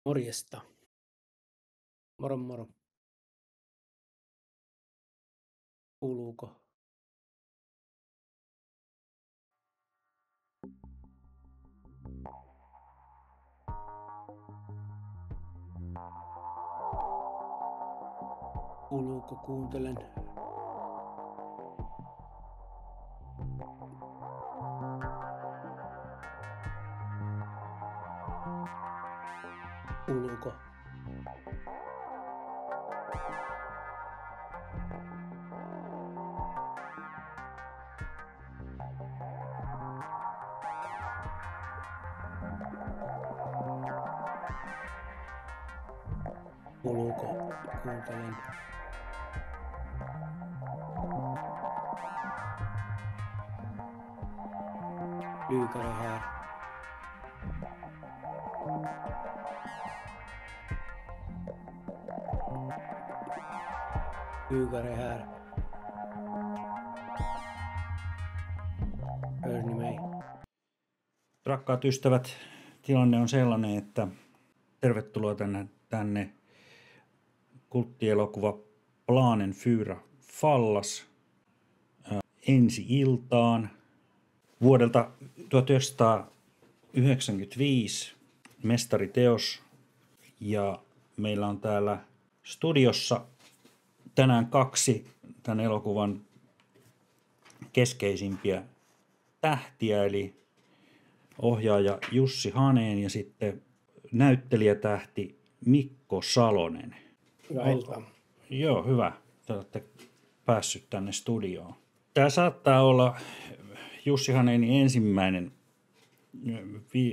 Morjesta. Moro moro. Kuuluuko? Kuuluuko? Kuuntelen. Kuuluuko? Kuuluuko? Kuuntelen. Lyykare här. Lyykare här. Hör ni mig? Rakkaat ystävät, tilanne on sellainen, että tervetuloa tänne kulttielokuva Planen Fyra Fallas ensi iltaan vuodelta 1995 mestariteos, ja meillä on täällä studiossa tänään kaksi tämän elokuvan keskeisimpiä tähtiä, eli ohjaaja Jussi Haneen ja sitten näyttelijätähti Mikko Salonen. Hyvää iltaa. Joo, hyvä. Te olette päässyt tänne studioon. Tämä saattaa olla Jussi Haneenin ensimmäinen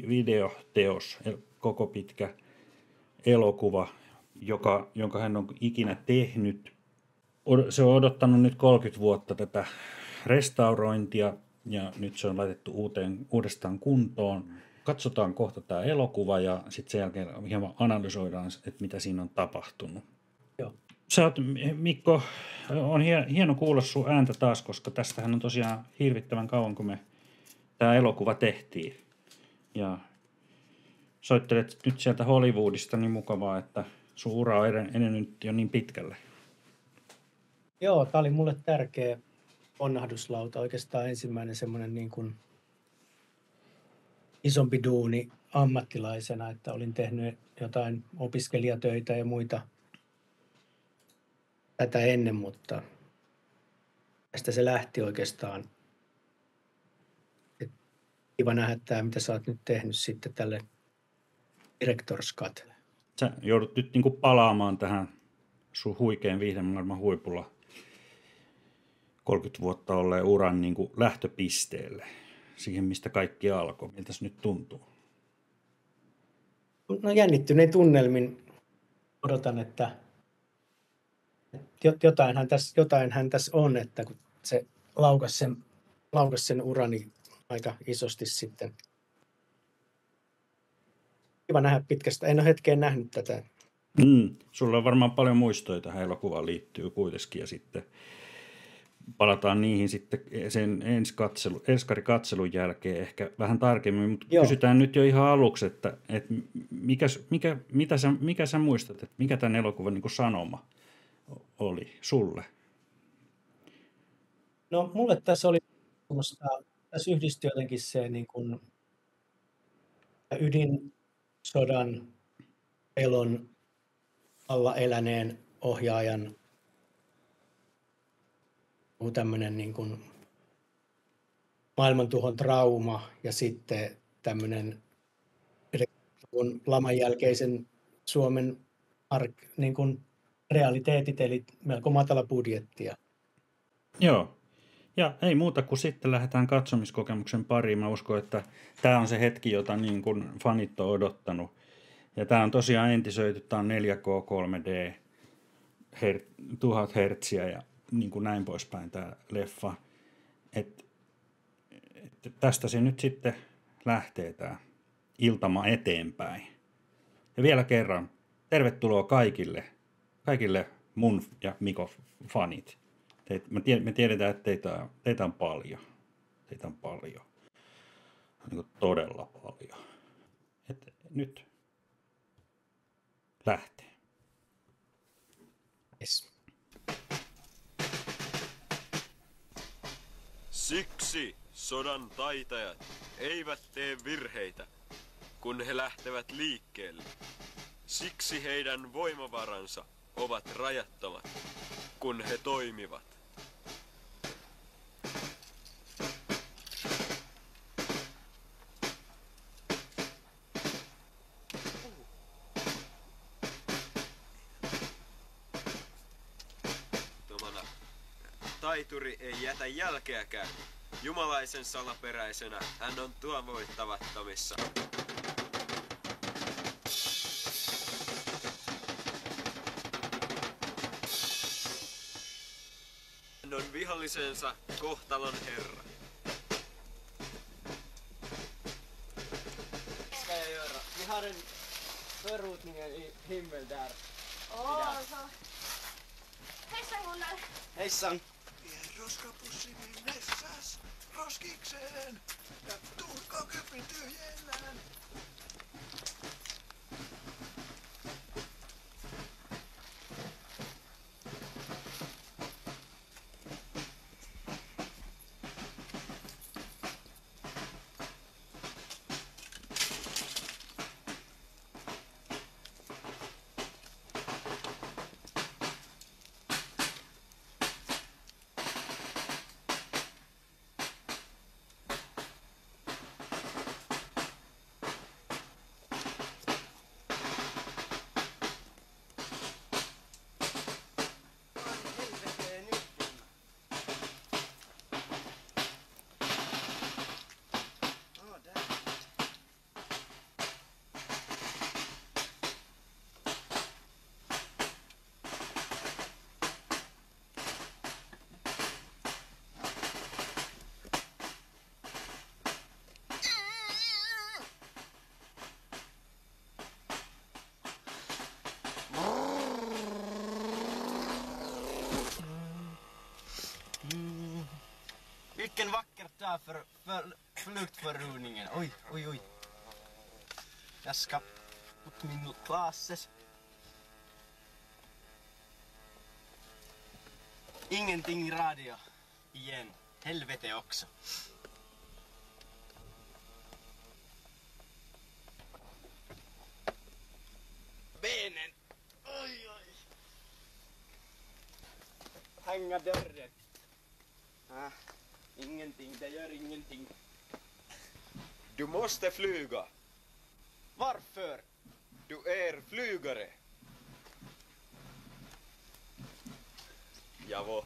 videoteos, koko pitkä elokuva, jonka hän on ikinä tehnyt. Se on odottanut nyt 30 vuotta tätä restaurointia, ja nyt se on laitettu uudestaan kuntoon. Katsotaan kohta tämä elokuva ja sitten sen jälkeen hieman analysoidaan, että mitä siinä on tapahtunut. Joo. Sä oot, Mikko, on hieno kuulla sun ääntä taas, koska tästähän on tosiaan hirvittävän kauan, kun me tämä elokuva tehtiin. Ja soittelet nyt sieltä Hollywoodista, niin mukavaa, että sun ura on edennyt jo niin pitkälle. Joo, tää oli mulle tärkeä ponnahduslauta. Oikeastaan ensimmäinen semmoinen niin kuin isompi duuni ammattilaisena, että olin tehnyt jotain opiskelijatöitä ja muita tätä ennen, mutta tästä se lähti oikeastaan. Et kiva nähdä tämä, mitä sä oot nyt tehnyt sitten tälle Director's Cutille. Sä joudut nyt niinku palaamaan tähän sun huikean viihdemaailman huipulla 30 vuotta olleen uran niinku lähtöpisteelle, siihen mistä kaikki alkoi. Miltä se nyt tuntuu? No jännittynein tunnelmin odotan, että jotainhan tässä on, että kun se laukas sen urani aika isosti sitten. Kiva nähdä pitkästä. En ole hetkeen nähnyt tätä. Sulla on varmaan paljon muistoja tähän elokuvaan liittyy kuitenkin, ja sitten palataan niihin sitten sen enskari-katselun jälkeen ehkä vähän tarkemmin, mutta kysytään nyt jo ihan aluksi, että mikä sä muistat, että mikä tämän elokuvan niin kuin sanoma oli sulle? No mulle tässä oli tässä yhdistyi jotenkin se niin kuin ydinsodan pelon alla eläneen ohjaajan tämmöinen niin kuin maailmantuhon trauma ja sitten tämmöinen laman jälkeisen Suomen niin kuin realiteetit, eli melko matala budjettia. Joo. Ja ei muuta kuin sitten lähdetään katsomiskokemuksen pariin. Mä uskon, että tämä on se hetki, jota niin kuin fanit on odottanut. Ja tämä on tosiaan entisöity, tämä on 4K 3D, 1000 hertsiä ja niin kuin näin poispäin tämä leffa. Et tästä se nyt sitten lähtee tämä iltama eteenpäin. Ja vielä kerran, tervetuloa kaikille mun ja Mikon fanit. Me tiedetään, että teitä on paljon. Teitä on paljon. Niin kuin todella paljon. Et nyt lähtee. Yes. Siksi sodan taitajat eivät tee virheitä, kun he lähtevät liikkeelle. Siksi heidän voimavaransa ovat rajattomat, kun he toimivat. Taituri ei jätä jälkeäkään. Jumalaisen salaperäisenä hän on tuovoittavattomissa. Hän on vihollisensa kohtalon herra. Ska jag göra? Vi har en förrotningen i himmel där. Åh, så. Hejsan Gunnar. Hejsan! Vie roskapussini messas roskikseen ja tuhkakypin tyhjennään. Vilken vacker dag för fluktförruningen. Oj, oj, oj. Jag ska upp min glasses. Ingenting radio igen. Helvete också. Benen. Oj, oj. Hänga dörren. Ingenting, det gör ingenting. Du måste flyga. Varför? Du är flygare. Javo.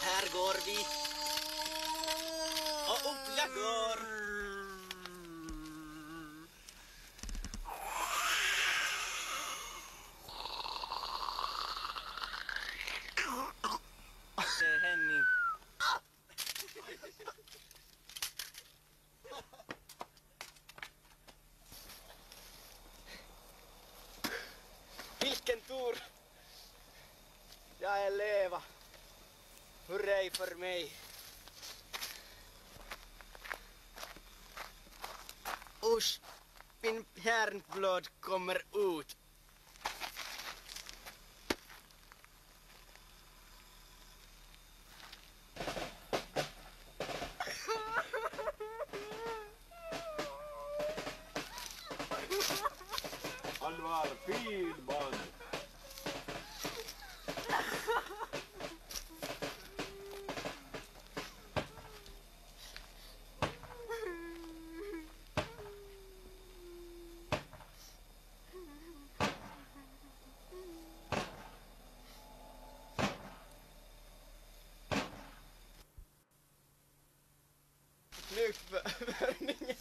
Här går vi. Och upp jag går. Det är Henning. Vilken tur. Jag är leva. Hurrej för mig. Usch, min hjärnblod kommer ut. Han var fin man. Flygförningen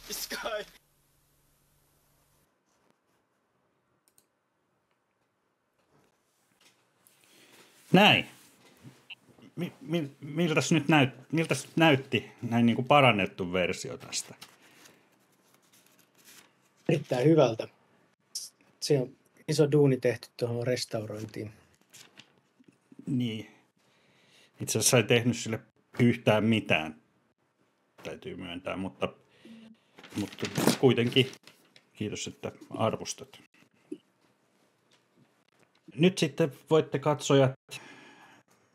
i Sky. Näin. Miltäs nyt näytti näin niin kuin parannettu versio tästä? Erittäin hyvältä. Se on iso duuni tehty tuohon restaurointiin. Niin. Itse asiassa ei tehnyt sille yhtään mitään, täytyy myöntää, mutta kuitenkin kiitos, että arvostat. Nyt sitten voitte katsojat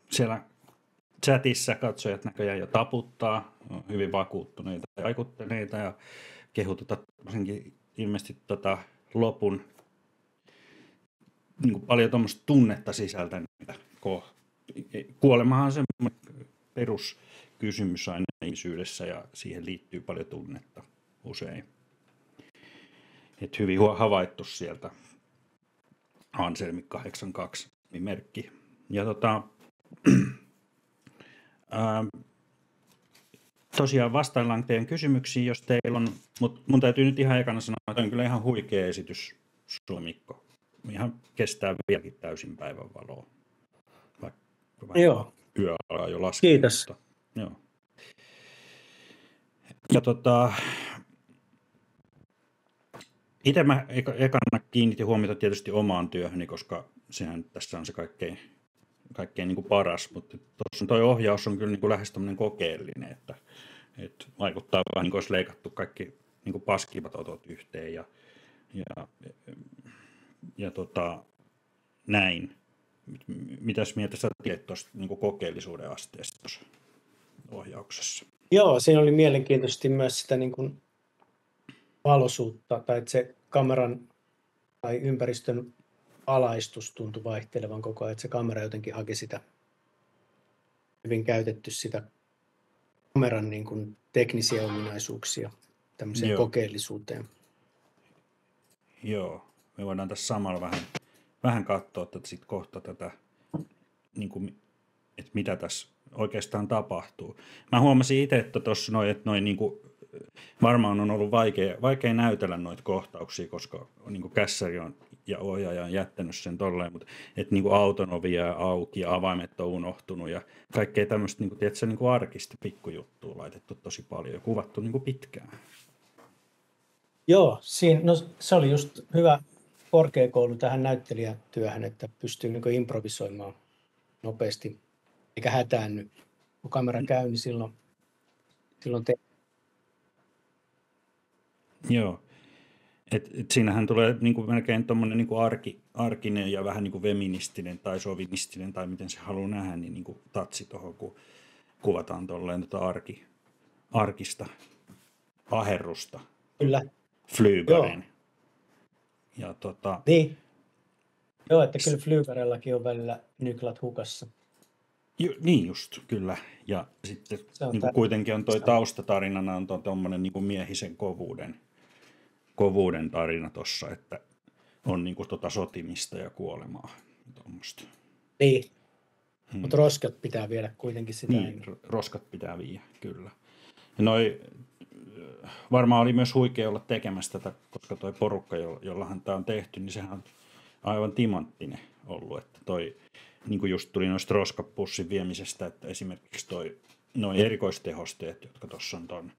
siellä chatissa, katsojat näköjään jo taputtaa, on hyvin vakuuttuneita ja vaikuttuneita ja kehutetaan ilmeisesti lopun niin kuin paljon tuommoista tunnetta sisältäneitä. Kuolemahan on semmoinen peruskysymys aina ihmisyydessä ja siihen liittyy paljon tunnetta usein. Et hyvin havaittu sieltä Anselmi 82 merkki. Ja tosiaan vastaillaan teidän kysymyksiin, jos teillä on, mutta mun täytyy nyt ihan ekana sanoa, että on kyllä ihan huikea esitys sulla, Mikko. Ihan kestää vieläkin täysin päivänvaloa. Joo. Yö alkaa jo laskea. Kiitos. Joo. Ja itse mä ekana kiinnitin huomiota tietysti omaan työhöni, koska sehän tässä on se kaikkein niin kuin paras, mutta tuossa toi ohjaus on kyllä niin kuin lähes tämmöinen kokeellinen, että vaikuttaa vähän niin kuin olisi leikattu kaikki niin kuin paskivat otot yhteen ja näin. Mitäs mieltä sä tiedät tuosta niin kuin kokeellisuuden asteesta tuossa ohjauksessa? Joo, siinä oli mielenkiintoisesti myös sitä niin kuin valoisuutta, tai että se kameran tai ympäristön alaistus tuntui vaihtelevan koko ajan, että se kamera jotenkin haki sitä, hyvin käytetty sitä kameran niin kuin teknisiä ominaisuuksia tämmöiseen kokeellisuuteen. Joo, me voidaan tässä samalla vähän katsoa sit kohta tätä, niin kuin, että mitä tässä oikeastaan tapahtuu. Mä huomasin itse, että tuossa niin kuin, varmaan on ollut vaikea näytellä noita kohtauksia, koska niin kuin kässäri on ja ohjaaja on jättänyt sen tolleen, mutta että niin kuin auton ovi jää auki ja avaimet on unohtunut ja kaikkea tämmöistä niin kuin, tiedätkö, niin kuin arkista pikkujuttua laitettu tosi paljon ja kuvattu niin kuin pitkään. Joo, se oli just hyvä korkeakoulu tähän näyttelijätyöhön, että pystyy niin kuin improvisoimaan nopeasti eikä hätäänny. Kun kamera käy, niin silloin Joo. Et siinähän tulee niinku melkein tuommoinen niinku arkinen ja vähän niinku feministinen tai sovinistinen tai miten se haluaa nähdä, niin niinku tatsi tuohon, kun kuvataan tolleen arkista aherrusta. Kyllä. Flygaren. Ja Niin. Joo, että kyllä Flygarellakin on välillä nyklat hukassa. Niin just, kyllä. Ja sitten niinku kuitenkin on toi taustatarinana on tuommoinen niinku miehisen kovuuden tarina tossa, että on niinku sotimista ja kuolemaa. Tuommoista. Niin. Mutta roskat pitää viedä kuitenkin sitä. Niin, roskat pitää viedä, kyllä. Ja varmaan oli myös huikea olla tekemässä tätä, koska toi porukka, jollahan tämä on tehty, niin sehän on aivan timanttinen ollut. Että niin kuin just tuli noista roskapussin viemisestä, että esimerkiksi noi erikoistehosteet, jotka tuossa on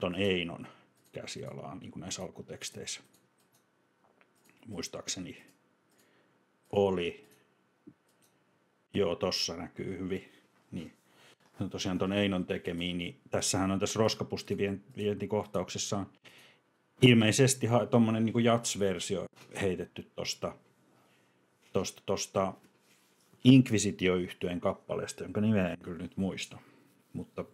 ton Einon käsialaa, niin kuin näissä alkuteksteissä, muistaakseni oli. Joo, tossa näkyy hyvin. Niin. Tosiaan ton Einon tekemiin, niin tässähän on tässä roskapustivientikohtauksessa on ilmeisesti tommonen niin kuin jats-versio heitetty tosta Inquisitio-yhtyeen kappaleesta, jonka nimeä en kyllä nyt muista, mutta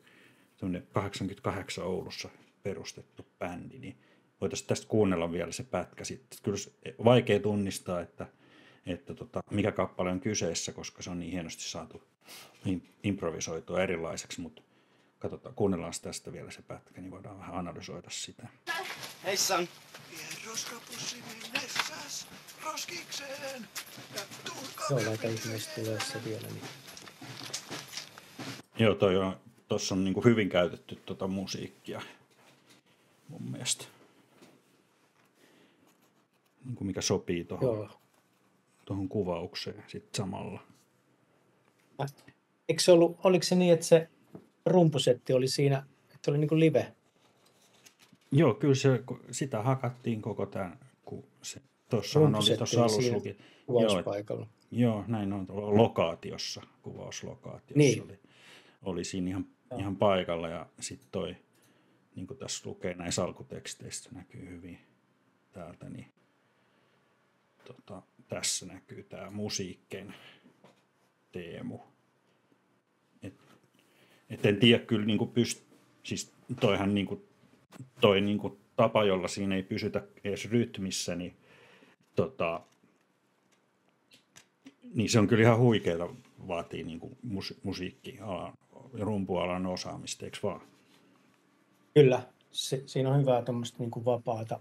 semmoinen 88 Oulussa perustettu bändi, niin voitaisiin tästä kuunnella vielä se pätkä sitten. Kyllä vaikea tunnistaa, että mikä kappale on kyseessä, koska se on niin hienosti saatu improvisoitua erilaiseksi, mutta katsotaan, kuunnellaan tästä vielä se pätkä, niin voidaan vähän analysoida sitä. Heissan! Vie roskapussi mennessäs roskikseen ja Joo, laita ihmeessä tulee se vielä. Niin. Joo, tuossa on niinku hyvin käytetty musiikkia mun mielestä. Niinku mikä sopii tuohon kuvaukseen sitten samalla. Oliko se niin, että se rumpusetti oli siinä, että oli niinku live? Joo, kyllä sitä hakattiin koko tämän, kun se Tuossahan oli rumpusetti tuossa oli alussa siinä luki. Joo, kuvauspaikalla. joo, näin on tuolla lokaatiossa, kuvauslokaatiossa Niin, oli siinä joo. ihan paikalla ja sitten toi, niin kuin tässä lukee näissä alkuteksteissä näkyy hyvin täältä, niin tässä näkyy tämä musiikkien Teemu. Et en tiedä kyllä niin siis toihan niin kuin, toi niin kuin tapa, jolla siinä ei pysytä edes rytmissä, niin, niin se on kyllä ihan huikeeta, vaatii niin kuin musiikkialan ja rumpualan osaamista, eikö vaan? Kyllä, siinä on hyvää tuommoista niin kuin vapaata.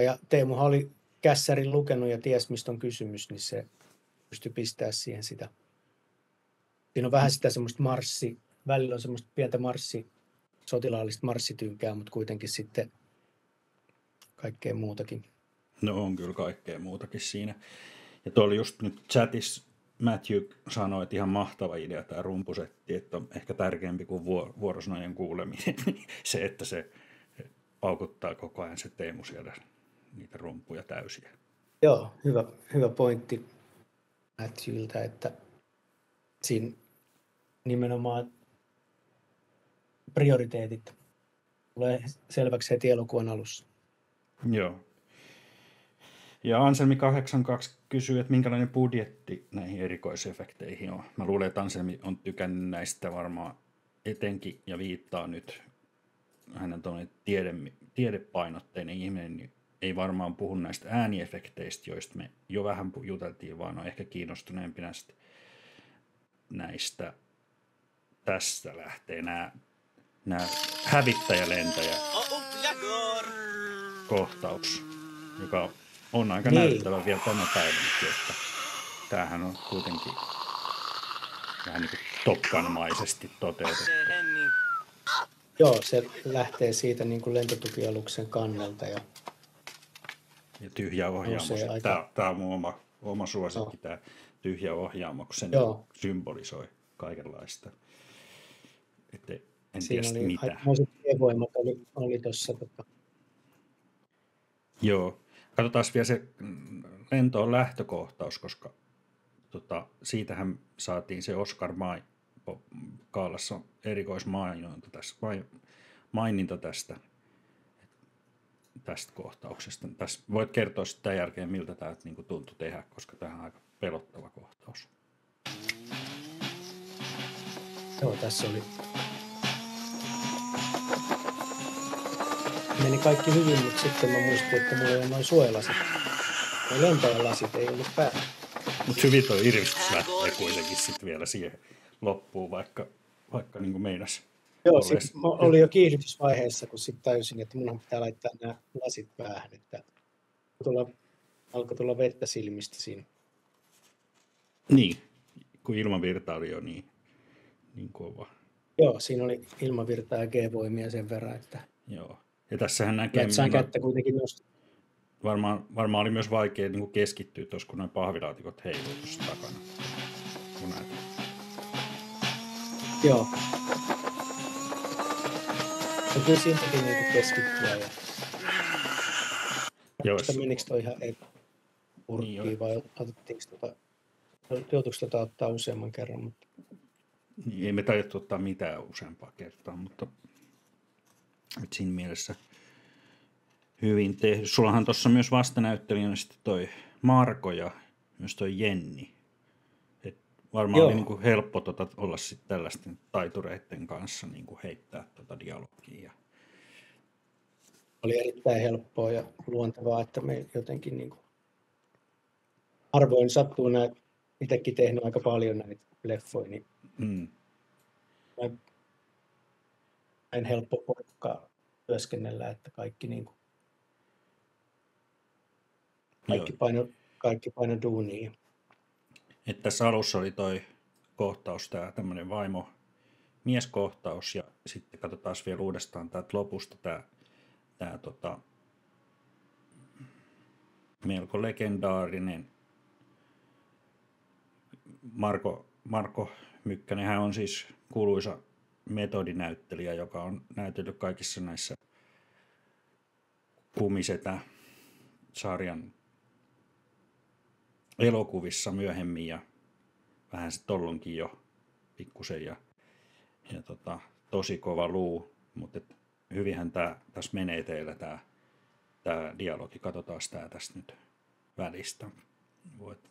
Ja Teemuhan oli kässärin lukenut ja ties mistä on kysymys, niin se pystyi pistämään siihen sitä. Siinä on vähän sitä semmoista välillä on semmoista pientä sotilaallista marssitynkää, mutta kuitenkin sitten kaikkea muutakin. No on kyllä kaikkea muutakin siinä. Ja tuo oli just nyt chatissa Matthew sanoi, että ihan mahtava idea tämä rumpusetti, että on ehkä tärkeämpi kuin vuorosanojen kuuleminen. Se, että se paukuttaa koko ajan se Teemu siellä niitä rumpuja täysiä. Joo, hyvä pointti Matthewiltä, että siinä nimenomaan prioriteetit tulee selväksi heti elokuvan alussa. Joo. Ja Anselmi 82 kysyy, että minkälainen budjetti näihin erikoisefekteihin on. Mä luulen, että Anselmi on tykännyt näistä varmaan etenkin ja viittaa nyt, hän on tuollainen tiedepainotteinen ihminen, niin ei varmaan puhu näistä ääniefekteistä, joista me jo vähän juteltiin, vaan on ehkä kiinnostuneempi näistä. Tästä lähtee nämä hävittäjälentäjä kohtaus, joka on aika näyttävä vielä tänä päivänäkin, että tämähän on kuitenkin vähän niin kuin Top Gun-maisesti toteutettu. Joo, se lähtee siitä niin kuin lentotukialuksen kannalta. Ja tyhjä ohjaamo. Tämä on mun oma suosikki, tämä tyhjä ohjaamo, kun sen symbolisoi kaikenlaista. En siinä tiedä oli mitä. aikamoiset tievoimat oli tuossa. Joo. Katsotaan vielä se lentoon lähtökohtaus, koska siitähän saatiin se Oscar Kaalassa erikoismaininta tästä kohtauksesta. Tässä voit kertoa sitä jälkeen, miltä tämä niin tuntui tehdä, koska tämä on aika pelottava kohtaus. Joo, tässä oli. Meni kaikki hyvin, mutta sitten mä muistin, että mulla ei ole noin suojalasit. Noin lentäjän lasit ei ollut päällä. Mutta hyvin tuo irvistys lähtee kuitenkin sitten vielä siihen loppuun, vaikka niin kuin meinas. Joo, oli jo kiihdytysvaiheessa, kun sitten tajusin, että minun pitää laittaa nämä lasit päähän, että alkoi tulla vettä silmistä siinä. Niin, kun ilmavirta oli jo niin kova. Joo, siinä oli ilmavirtaa ja G-voimia sen verran, että. Joo, ja tässähän näkee. Sain kättä kuitenkin nostaa. Varmaan oli myös vaikea niin kuin keskittyä tuossa, kun noin pahvilaatikot heiluu tuossa takana. Joo. Ja kyllä siinä piti niin keskittyä. Menikö toi ihan purkkiin niin vai otettiinko joutuiko ottaa useamman kerran? Mutta. Niin, ei me tajuttu ottaa mitään useampaa kertaa, mutta siinä mielessä hyvin tehty. Sullahan tuossa myös vastanäyttelijänä sitten toi Marko ja myös toi Jenni. Et varmaan oli niin kuin helppo olla sitten tällaisten taitureiden kanssa niin kuin heittää dialogia. Oli erittäin helppoa ja luontevaa, että me jotenkin niin kuin harvoin sattuu näin, itsekin tehnyt aika paljon näitä leffoja, niin näin helppo porukkaa työskennellä, että kaikki niin kuin kaikki paino duunia. Että tässä alussa oli toi kohtaus, tämä tämmöinen vaimo-mieskohtaus, ja sitten katsotaan vielä uudestaan täältä lopusta tämä melko legendaarinen Marko Mykkänen. Hän on siis kuuluisa metodinäyttelijä, joka on näytellyt kaikissa näissä Kumisetä sarjan elokuvissa myöhemmin ja vähän sitten tollonkin jo pikkusen ja tosi kova luu, mutta hyvinhän tässä menee teillä tämä dialogi. Katsotaan tämä tästä nyt välistä.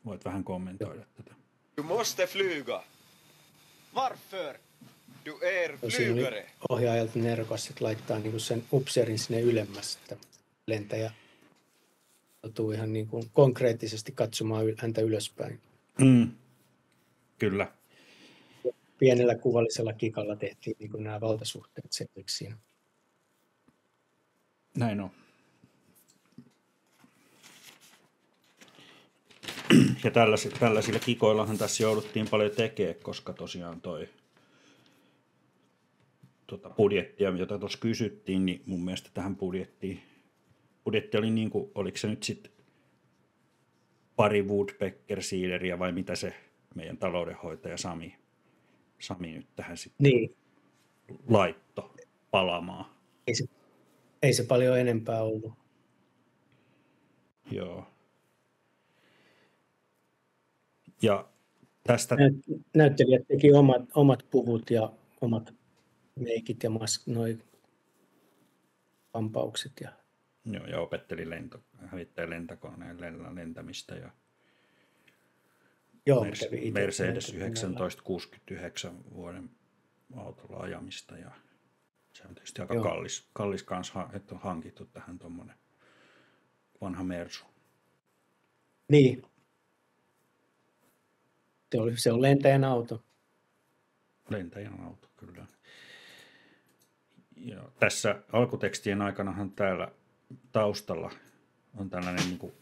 Voit vähän kommentoida tätä. Du måste flyga. Varför? Du är Siinä oli flygare. ohjaajalta nerokas, että laittaa niin kuin sen upseerin sinne ylemmäs, että lentäjä joutuu ihan niin kuin konkreettisesti katsomaan häntä ylöspäin. Kyllä. Pienellä kuvallisella kikalla tehtiin niin kuin nämä valtasuhteet selviksi siinä. Näin on. Ja tällaisilla kikoillahan tässä jouduttiin paljon tekemään, koska tosiaan toi budjettia, jota tuossa kysyttiin, niin mun mielestä tähän budjetti oli niin kuin, oliko se nyt sitten pari Woodpecker-siileria vai mitä se meidän taloudenhoitaja Sami nyt tähän sitten Niin, laitto palamaan. ei se paljon enempää ollut. Joo. Ja tästä Näyttelijät teki omat puvut ja omat meikit ja noi kampaukset. ja opetteli hävittäjän lentokoneen lentämistä ja Joo, kävi itse Mercedes lentokoneella. 1969 vuoden autolla ajamista ja se on tietysti aika Joo. kallis kanssa, että on hankittu tähän tuommoinen vanha Mersu. Niin. Se on lentäjän auto. Lentäjän auto, kyllä. Ja tässä alkutekstien aikanahan täällä taustalla on tällainen niin kuin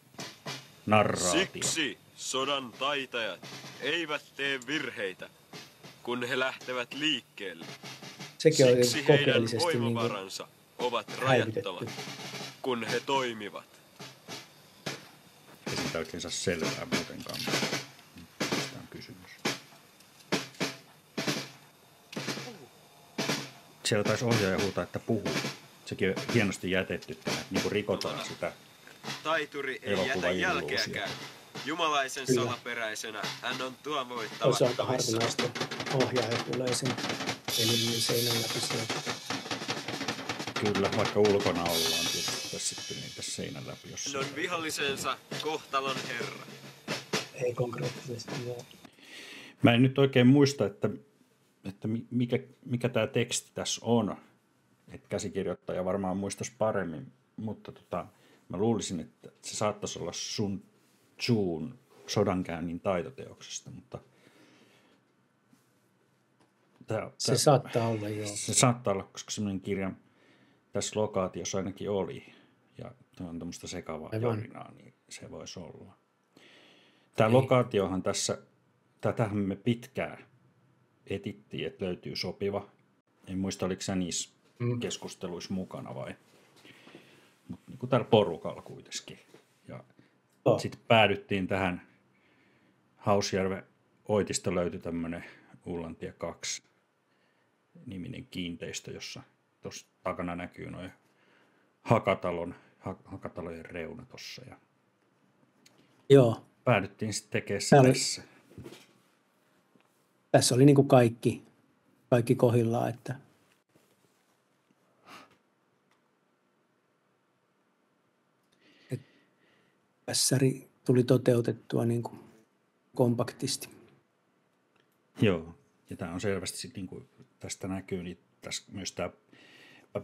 narraatio. Siksi sodan taitajat eivät tee virheitä, kun he lähtevät liikkeelle. Sekin on Siksi heidän kokeellisesti niin kuin voimavaransa ovat häivitetty. rajattomat, kun he toimivat. Ei siitä oikein saa selvää muutenkaan. Mistä on kysymys. Siellä taisi ohjaaja huutaa, että puhuu. Sekin on hienosti jätetty tänne, niin kuin rikotaan sitä. Taituri ei Elokuva jätä illuusio. jälkeäkään. Jumalaisen Kyllä. salaperäisenä hän on tuovoittava. olisi aika harvinaista. Ohjaaja tulee sen elimin seinän läpi sieltä. Kyllä, vaikka ulkona ollaan tietysti tässä sitten niitä seinän läpi. Hän on vihollisensa kohtalon herra. Ei konkreettisesti. Joo. Mä en nyt oikein muista, että mikä tämä teksti tässä on. Että käsikirjoittaja varmaan muistaisi paremmin, mutta mä luulisin, että se saattaisi olla Sun Tzuun sodankäynnin taitoteoksesta, mutta Se saattaa olla, joo. se saattaa olla, koska semmoinen kirja tässä lokaatiossa ainakin oli, ja on tämmöistä sekavaa Aivan. jorinaa, niin se voisi olla. Tämä lokaatiohan tässä, tätähän me pitkään etittiin, että löytyy sopiva. En muista, oliko sä niissä keskusteluissa mukana vai? Mutta niin kuin täällä porukalla kuitenkin. Ja Joo. sitten päädyttiin tähän Hausjärven Oitista löytyi tämmöinen Ullantie 2 niminen kiinteistö, jossa tuossa takana näkyy noin Hakatalojen reuna tuossa. Ja Joo. päädyttiin sitten tekemään se Täällä oli- tässä. Tässä oli niin kuin kaikki kohdillaan, että pässäri tuli toteutettua niin kuin kompaktisti. Joo, ja tämä on selvästi, niin kuin tästä näkyy, niin tässä myös tämä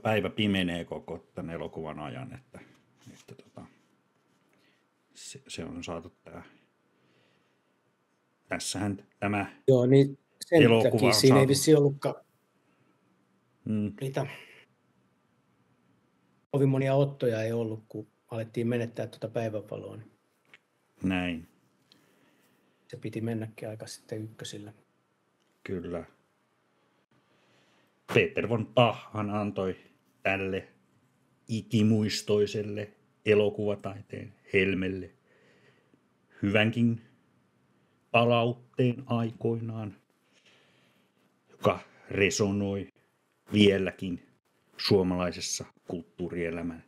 päivä pimenee koko tämän elokuvan ajan, että se on saatu tämä. Tässähän tämä Joo, niin sen Elokuva takia on siinä ei saatu. vissi ollutkaan mm, niitä kovin monia ottoja ei ollut, kun alettiin menettää tuota päivänvaloa. Niin näin, se piti mennäkin aika sitten ykkösillä. kyllä. Peter von Pachhan antoi tälle ikimuistoiselle elokuvataiteen helmelle hyvänkin palautteen aikoinaan, joka resonoi vieläkin suomalaisessa kulttuurielämän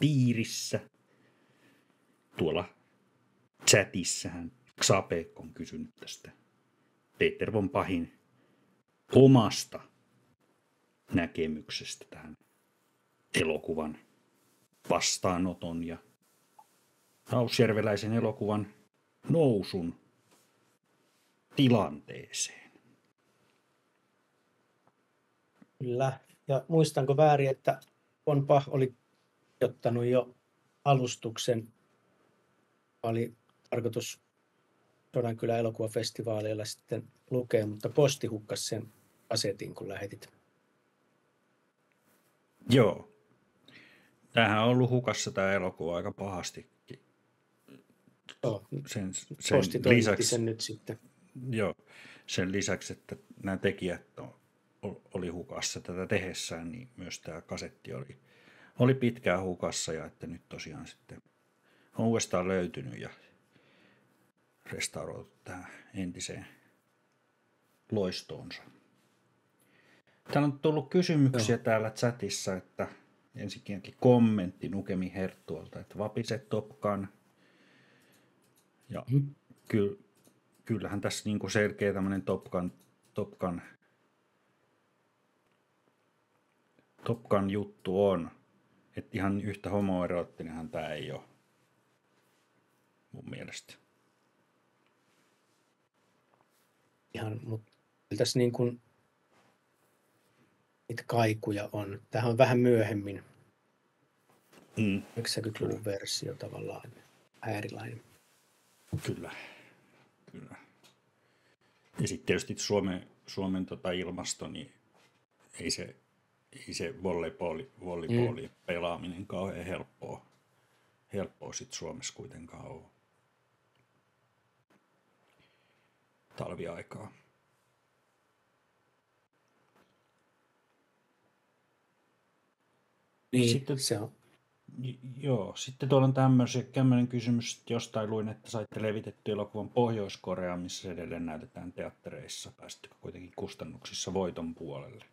piirissä. tuolla chatissähän Xapek on kysynyt tästä Peter von Pahin omasta näkemyksestä tähän elokuvan vastaanoton ja Hausjärveläisen elokuvan nousun tilanteeseen. Kyllä. Ja muistanko väärin, että von Pach oli ottanut jo alustuksen, oli tarkoitus Sodankylän elokuvafestivaaleilla sitten lukea, mutta posti hukkasi sen asetin, kun lähetit. Joo. Tämähän on ollut hukassa tämä elokuva aika pahastikin. Joo, Sen posti toimitti lisäksi, sen nyt sitten. joo, sen lisäksi, että nämä tekijät oli hukassa tätä tehessään, niin myös tämä kasetti oli pitkään hukassa ja että nyt tosiaan sitten on uudestaan löytynyt ja restauroitu tähän entiseen loistoonsa. Täällä on tullut kysymyksiä täällä chatissa, että ensinnäkin kommentti Nukemi Herttualta, että vapise Top Gun. Ja kyllähän tässä niin kuin selkeä tämmöinen Top Gun juttu on. Että ihan yhtä homoeroottinenhan tämä ei ole mun mielestä. Ihan, mutta tässä niin kuin niitä kaikuja on. Tämähän on vähän myöhemmin. 90-luvun versio tavallaan. Vähän erilainen. Kyllä. Ja sitten tietysti Suomen ilmasto, niin ei se volleyballin pelaaminen kauhean helppoa sit Suomessa kuitenkaan ole talviaikaa. Niin, sitten, se on. Joo, sitten tuolla on tämmöinen kysymys, että jostain luin, että saitte levitetty elokuvan Pohjois-Koreaan, missä se edelleen näytetään teattereissa. Pääsittekö kuitenkin kustannuksissa voiton puolelle?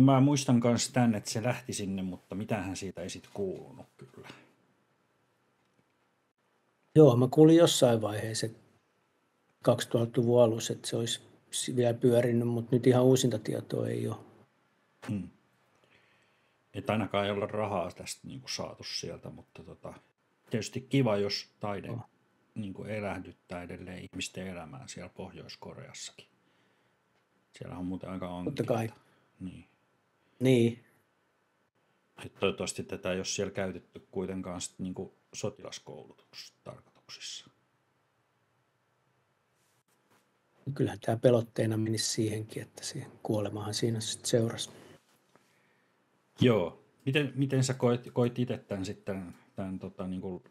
Mä muistan myös tämän, että se lähti sinne, mutta mitähän siitä ei sitten kuulunut kyllä. Joo, mä kuulin jossain vaiheessa 2000-luvun alussa, että se olisi vielä pyörinyt, mutta nyt ihan uusinta tietoa ei ole. Että ainakaan ei olla rahaa tästä niin kuin saatu sieltä, mutta tietysti kiva, jos taide niin kuin elähdyttää edelleen ihmisten elämää siellä Pohjois-Koreassakin. Siellä on muuten aika ongelmia. Totta kai. Niin. Että toivottavasti tätä ei ole siellä käytetty kuitenkaan sit niin kuin sotilaskoulutustarkoituksissa. Kyllähän tämä pelotteena menisi siihenkin, että siihen kuolemahan siinä sitten seurasi. Joo. Miten sä koit itse tämän sitten niin kuin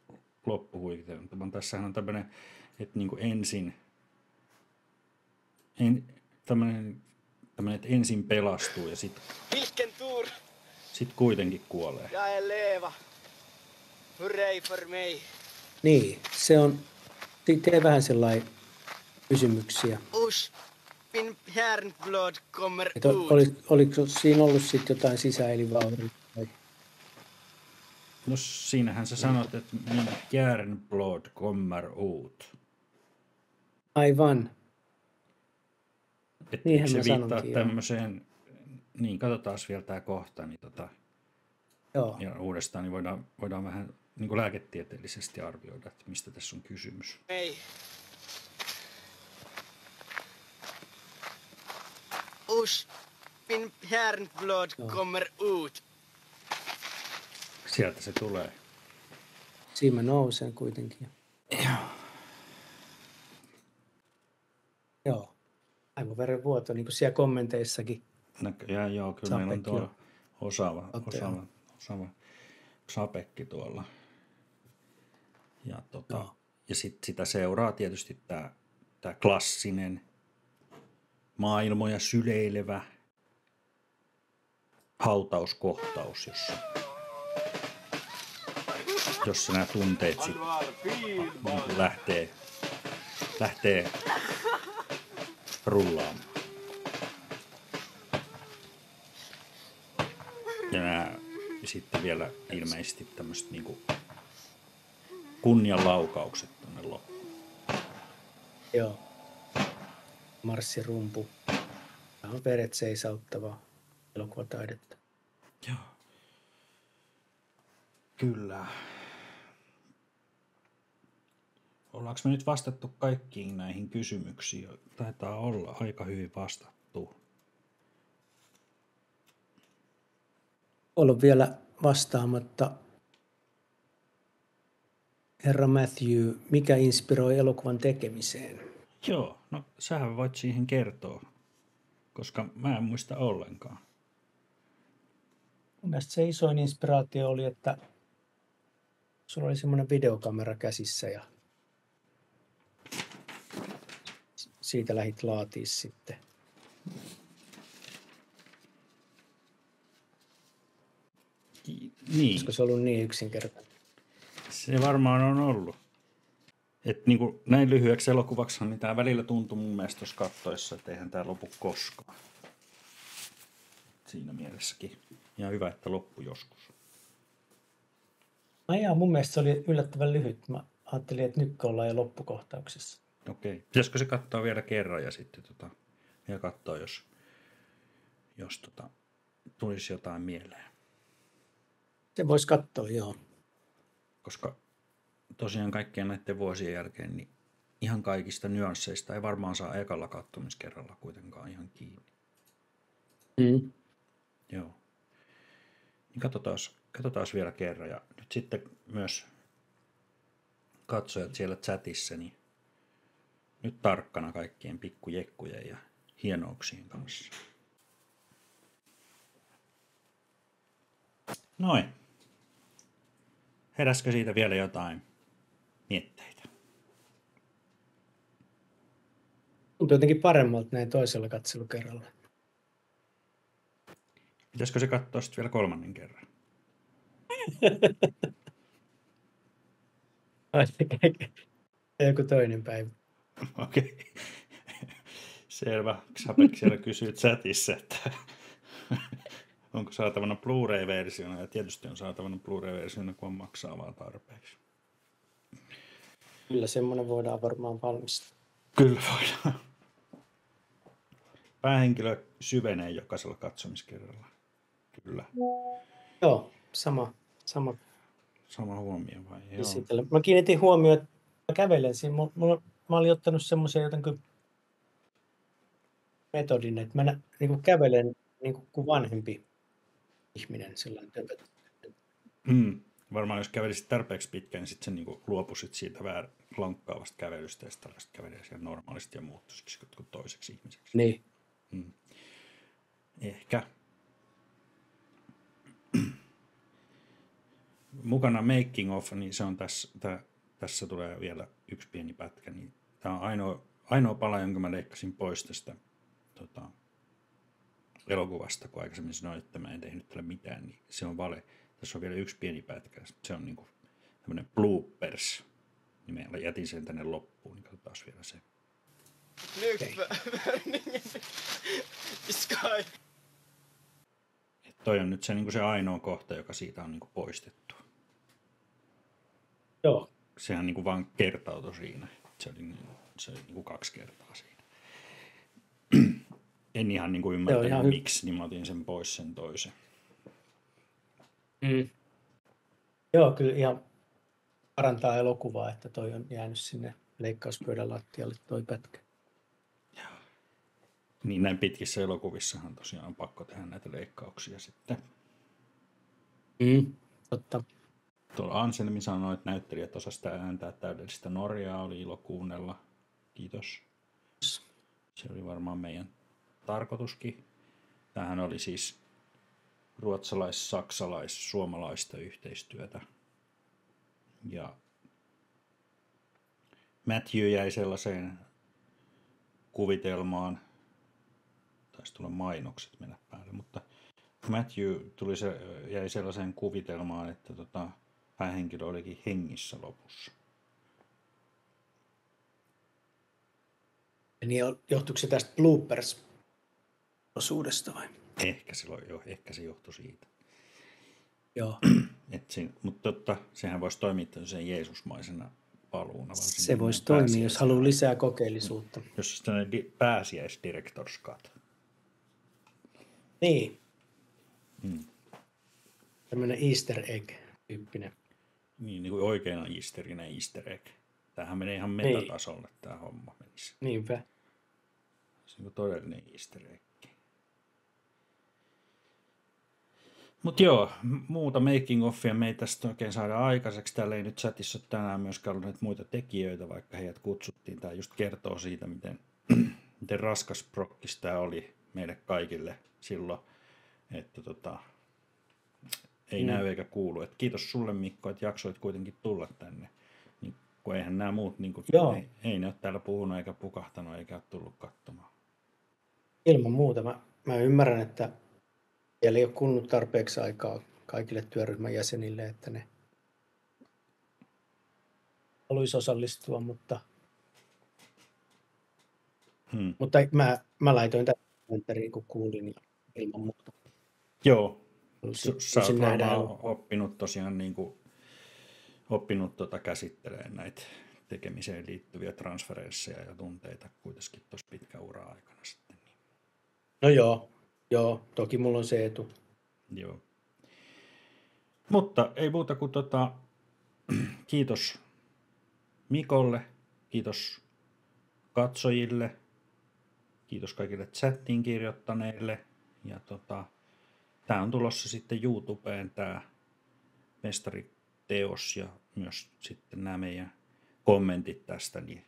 loppuhuikenteen? Tässähän on tämmöinen, että niin kuin että ensin pelastuu ja sitten kuitenkin kuolee. Jag är leva. Hurray för mig. Niin, se on, tee vähän sellainen kysymyksiä. Usch, min hjärnblod kommer Että ut. oliko siinä ollut sitten jotain sisäelivauriota? No siinähän sä sanot, että min hjärnblod kommer ut. Aivan. Että Niinhän se mä viittaa sanonkin, tämmöiseen, niin katsotaan vielä tämä kohta, niin Joo. ja uudestaan niin voidaan vähän niin kuin lääketieteellisesti arvioida, että mistä tässä on kysymys. Ei. Usch, min hjärnblod kommer ut. Sieltä se tulee. Siinä mä nousen kuitenkin. Joo. Aivoverenvuoto, niin kuin siellä kommenteissakin. Näköjään joo, kyllä meillä on tuo osaava Xapekki tuolla. Ja, ja sitten sitä seuraa tietysti tämä klassinen maailmoja syleilevä hautauskohtaus, jossa nämä tunteet sitten lähtee rullaamaan. Ja sitten vielä ilmeisesti tämmöiset niinku kunnianlaukaukset tuonne loppuun. Joo. Marssirumpu. Tämä on veret seisauttavaa elokuvataidetta. Joo. Kyllä. Ollaanko me nyt vastattu kaikkiin näihin kysymyksiin? Taitaa olla aika hyvin vastattu. Ollut vielä vastaamatta. Herra Matthew, mikä inspiroi elokuvan tekemiseen? Joo, no sähän voit siihen kertoa, koska mä en muista ollenkaan. Mun mielestä se isoin inspiraatio oli, että sulla oli semmoinen videokamera käsissä ja siitä lähdit laatii sitten. Niin. Olisiko se ollut niin yksinkertainen? Se varmaan on ollut. Et niin kuin näin lyhyeksi elokuvaksi, niin tämä välillä tuntui mun mielestä tuossa kattoessa, että eihän tämä lopu koskaan. Siinä mielessäkin. Ja hyvä, että loppu joskus. Mun mielestä se oli yllättävän lyhyt. Mä ajattelin, että nyt ollaan jo loppukohtauksessa. Okei. Pitäisikö se katsoa vielä kerran ja sitten ja katsoa, jos tulisi jotain mieleen. Se voisi katsoa, joo. Koska tosiaan kaikkien näiden vuosien jälkeen niin ihan kaikista nyansseista ei varmaan saa ekalla katsomiskerralla kuitenkaan ihan kiinni. Mm. Joo. Niin katsotaan vielä kerran. Ja nyt sitten myös katsojat siellä chatissa, niin nyt tarkkana kaikkien pikkujekkujen ja hienouksien kanssa. Noin. Heräskö siitä vielä jotain mietteitä? Tuntuu jotenkin paremmalta näin toisella katselukerralla. Pitäisikö se katsoa sitten vielä kolmannen kerran? Joku toinen päivä. Okei. Selvä. Xapek siellä kysyy chatissa, että onko saatavana Blu-ray-versiona, ja tietysti on saatavana Blu-ray-versiona, kun on maksaa vaan tarpeeksi. Kyllä semmoinen voidaan varmaan valmistaa. Kyllä voidaan. Päähenkilö syvenee jokaisella katsomiskerralla. Kyllä. Joo, sama. Sama huomio vai? Joo. Esitellä. Mä kiinnitin huomioon, että mä kävelen siinä. Mä olin ottanut semmoisen jotenkin metodin, että mä niin kävelen niin kuin vanhempi ihminen. Sellainen Varmaan jos kävelisit tarpeeksi pitkään, niin sitten niin luopuisit siitä vähän lonkkaavasta kävelystä ja sitten kävelee siellä normaalisti ja muuttuisikin jotkut toiseksi ihmiseksi. Niin. Ehkä. Mukana making of, niin se on tässä tulee vielä yksi pieni pätkä. Niin tämä on ainoa pala, jonka mä leikkasin pois tästä elokuvasta, kun aikaisemmin sanoin, että mä en tehnyt tällä mitään, niin se on vale. Tässä on vielä yksi pieni pätkä. Se on niinku tämmöinen bloopers. Niin mä jätin sen tänne loppuun, niin katsotaan vielä se. Toi on nyt se, niinku se ainoa kohta, joka siitä on niinku poistettu. Joo. Sehän niinku vaan kertautui siinä. Se oli niinku 2 kertaa siinä. En ihan niinku ymmärtänyt miksi, niin mä otin sen pois sen toisen. Joo, kyllä ihan parantaa elokuvaa, että toi on jäänyt sinne leikkauspöydän lattialle toi pätkä. Niin näin pitkissä elokuvissahan tosiaan on pakko tehdä näitä leikkauksia sitten. Totta. Tuolla Anselmi sanoi, että näyttelijät osasivat ääntää täydellistä Norjaa, oli ilo kuunnella. Kiitos. Se oli varmaan meidän tarkoituskin. Tämähän oli siis ruotsalais-saksalais-suomalaista yhteistyötä. Ja Matthew jäi sellaiseen kuvitelmaan, taisi tulla mainokset mennä päälle, mutta Matthew jäi sellaiseen kuvitelmaan, että päähenkilö olikin hengissä lopussa. Niin johtuiko se tästä bloopers-osuudesta vai? Ehkä se johtui siitä. Joo. Mutta sehän voisi toimia sen Jeesusmaisena paluuna. Se voisi toimia, jos haluaa lisää kokeellisuutta. Jos on pääsiäisdirector's cut. Niin. Tämmöinen Easter egg-tyyppinen. Niin kuin oikeana Easterinen Easter egg. Tämähän menee ihan metatasolle tämä homma menisi. Niinpä. Se on todellinen Easter egg. Mutta joo, muuta making-offia me ei tästä oikein saada aikaiseksi. Täällä ei nyt chatissa ole tänään myöskään ollut muita tekijöitä, vaikka heidät kutsuttiin. Tämä just kertoo siitä, miten raskas prokkis tämä oli meille kaikille silloin, että ei näy eikä kuulu. Et kiitos sulle, Mikko, että jaksoit kuitenkin tulla tänne. Niin, kun eihän nämä muut, niin kuin, ei ne ole täällä puhunut eikä pukahtanut eikä ole tullut katsomaan. Ilman muuta. Mä ymmärrän, että siellä ei ole kunnut tarpeeksi aikaa kaikille työryhmän jäsenille, että ne haluaisi osallistua, mutta mä laitoin tämän komentariin, kun kuulin ja ilman muuta. Joo, sä oot varmaan oppinut tosiaan käsittelemään näitä tekemiseen liittyviä transferensseja ja tunteita kuitenkin tuossa pitkän uran aikana sitten. No joo, toki mulla on se etu. Joo. Mutta ei muuta kuin kiitos Mikolle, kiitos katsojille, kiitos kaikille chattiin kirjoittaneille ja tää on tulossa sitten YouTubeen tää mestariteos ja myös sitten nämä meidän kommentit tästä, niin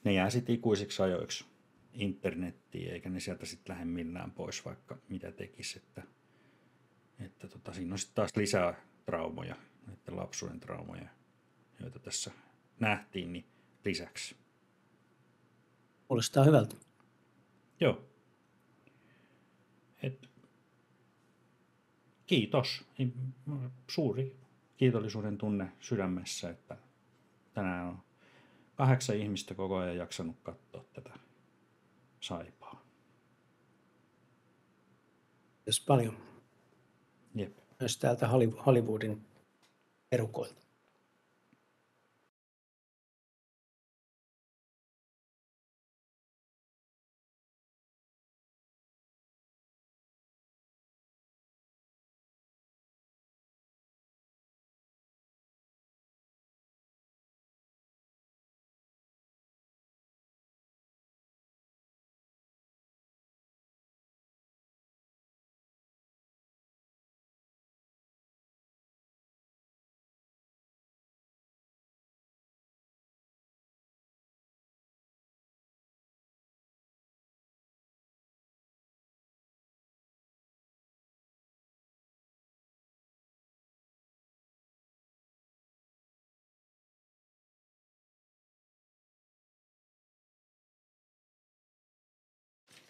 ne jää sitten ikuisiksi ajoiksi internettiin, eikä ne sieltä sitten lähde millään pois, vaikka mitä tekisi, että siinä on sitten taas lisää traumoja, näiden lapsuuden traumoja, joita tässä nähtiin, niin lisäksi. Kuulostaa hyvältä. Joo. Kiitos. Suuri kiitollisuuden tunne sydämessä, että tänään on 8 ihmistä koko ajan jaksanut katsoa tätä saipaa. Kiitos paljon. Jep. Myös täältä Hollywoodin erukoilta.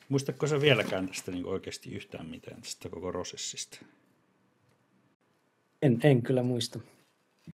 Muistatko sä vieläkään tästä niin oikeasti yhtään mitään tästä koko prosessista? En kyllä muista.